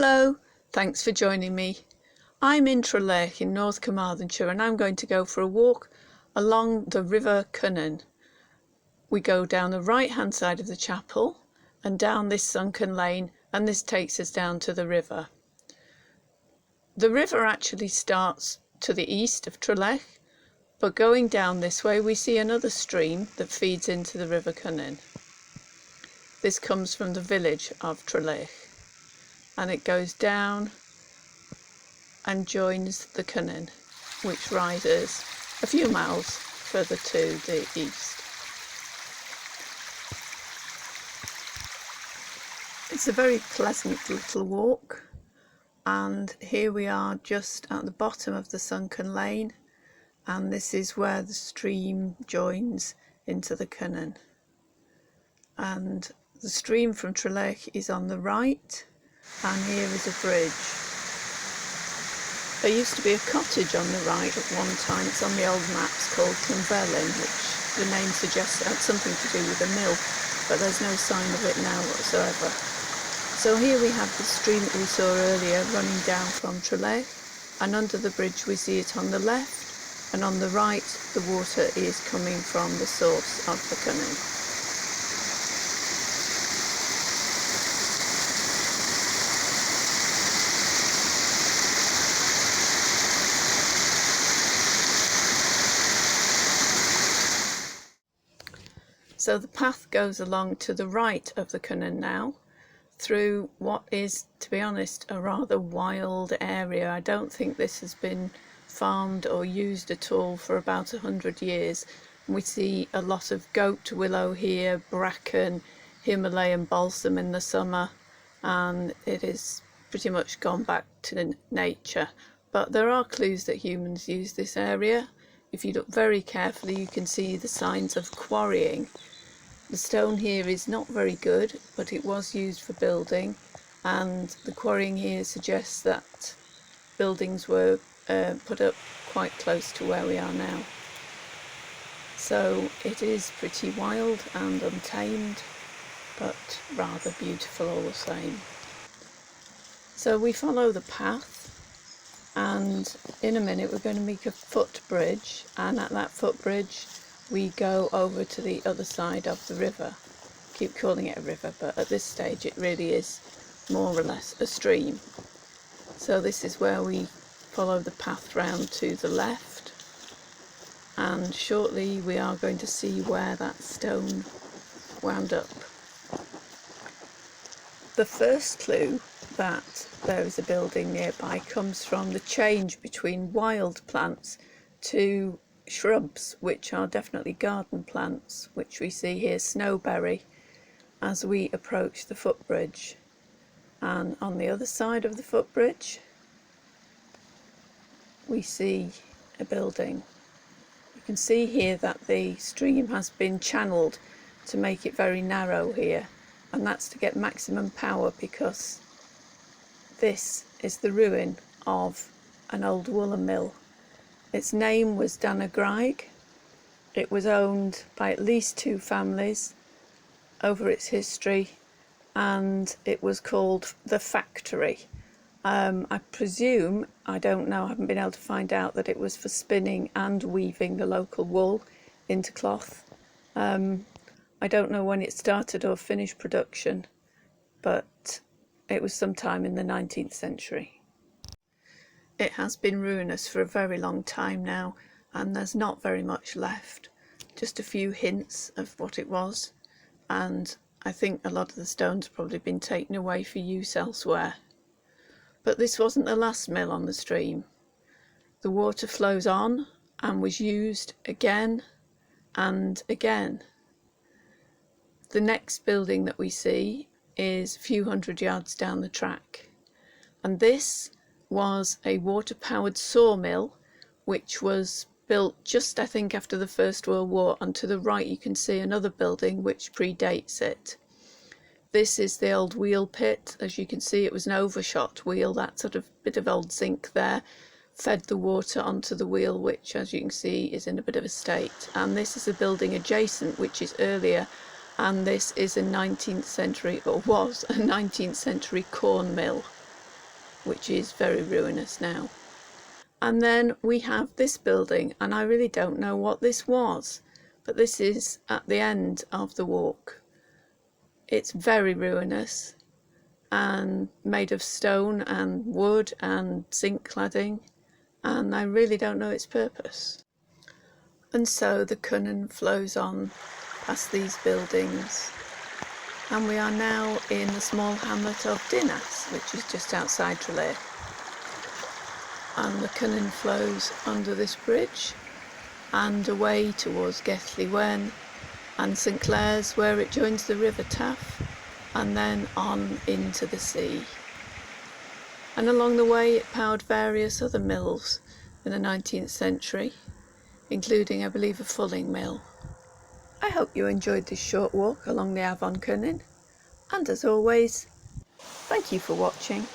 Hello, thanks for joining me. I'm in Trelech in North Carmarthenshire and I'm going to go for a walk along the River Cynin. We go down the right hand side of the chapel and down this sunken lane, and this takes us down to the river. The river actually starts to the east of Trelech, but going down this way we see another stream that feeds into the River Cynin. This comes from the village of Trelech, and it goes down and joins the Cynin, which rises a few miles further to the east. It's a very pleasant little walk, and here we are just at the bottom of the sunken lane, and this is where the stream joins into the Cynin. And the stream from Trelech is on the right, and here is a bridge. There used to be a cottage on the right at one time. It's on the old maps called Clonvelin, which the name suggests it had something to do with a mill, but there's no sign of it now whatsoever. So here we have the stream that we saw earlier running down from Trelech, and under the bridge we see it on the left, and on the right the water is coming from the source of the Cynin. So the path goes along to the right of the Cynin now, through what is, to be honest, a rather wild area. I don't think this has been farmed or used at all for about 100 years. We see a lot of goat willow here, bracken, Himalayan balsam in the summer, and it is pretty much gone back to nature. But there are clues that humans use this area. If you look very carefully, you can see the signs of quarrying. The stone here is not very good, but it was used for building, and the quarrying here suggests that buildings were put up quite close to where we are now. So it is pretty wild and untamed, but rather beautiful all the same. So we follow the path, and in a minute we're going to make a footbridge, and at that footbridge we go over to the other side of the river. Keep calling it a river, but at this stage it really is more or less a stream. So this is where we follow the path round to the left, and shortly we are going to see where that stone wound up. The first clue that there is a building nearby comes from the change between wild plants to shrubs, which are definitely garden plants, which we see here, snowberry, as we approach the footbridge. And on the other side of the footbridge we see a building. You can see here that the stream has been channeled to make it very narrow here, and that's to get maximum power, because this is the ruin of an old woolen mill. Its name was Dinas. It was owned by at least 2 families over its history, and it was called the factory. I presume, I don't know, I haven't been able to find out, that it was for spinning and weaving the local wool into cloth. I don't know when it started or finished production, but it was sometime in the 19th century. It has been ruinous for a very long time now, and there's not very much left. Just a few hints of what it was, and I think a lot of the stones have probably been taken away for use elsewhere. But this wasn't the last mill on the stream. The water flows on and was used again and again. The next building that we see is a few hundred yards down the track, and this was a water-powered sawmill which was built just, I think, after the First World War, and to the right you can see another building which predates it. This is the old wheel pit. As you can see, it was an overshot wheel. That sort of bit of old zinc there fed the water onto the wheel, which, as you can see, is in a bit of a state. And this is a building adjacent which is earlier, and this is a 19th century, or was a 19th century corn mill. which is very ruinous now. And then we have this building, and I really don't know what this was, but this is at the end of the walk. It's very ruinous and made of stone and wood and zinc cladding, and I really don't know its purpose. And so the Cynin flows on past these buildings, and we are now in the small hamlet of Dinas, which is just outside Trelech. And the Cynin flows under this bridge and away towards Gethley Wen and St Clair's, where it joins the River Taff, and then on into the sea. And along the way it powered various other mills in the 19th century, including, I believe, a fulling mill. I hope you enjoyed this short walk along the Afon Cynin, and as always, thank you for watching.